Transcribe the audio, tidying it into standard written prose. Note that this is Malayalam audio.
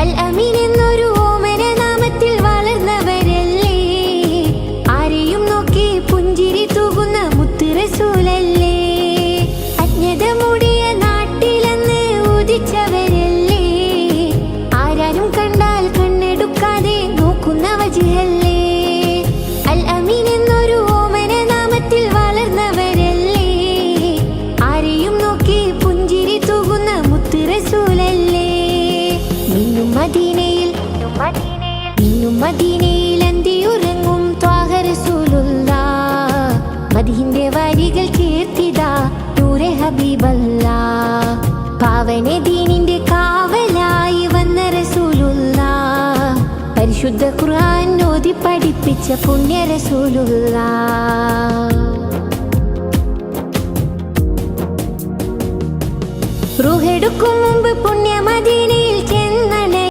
അൽ അമീൻ എന്നൊരു ഓമന നാമത്തിൽ വളർന്നവരല്ലേ, ആരെയും നോക്കി പുഞ്ചിരി തൂകുന്ന മുത്ത് റസൂലല്ലേ. അജ്ഞത മൂടിയ നാട്ടിലന്ന് ഉദിച്ചവരല്ലേ, ആരാരും കണ്ടാൽ കണ്ണെടുക്കാതെ നോക്കുന്ന വജ്ഹല്ലേ. അൽ അമീൻ എന്നൊരു ഓമന നാമത്തിൽ വളർന്നവരല്ലേ, ആരെയും നോക്കി പുഞ്ചിരി തൂകുന്ന മുത്ത് റസൂലല്ലേ. മിന്നും മദീനയിൽ അന്തിയുറങ്ങും ത്വാഹ റസൂലുള്ളാഹ്, മദീഹിന്റെ വരികൾ കീർത്തിതാ നൂറെ ഹബീബല്ലാഹ്. പാവന ദീനിന്റെ കാവലായി വന്ന റസൂലുള്ളാഹ്, പരിശുദ്ധ ഖുർആൻ ഓതി പഠിപ്പിച്ച പുണ്യ റസൂലുള്ളാഹ്. റൂഹെടുക്കും മുമ്പ് പുണ്യ മദീന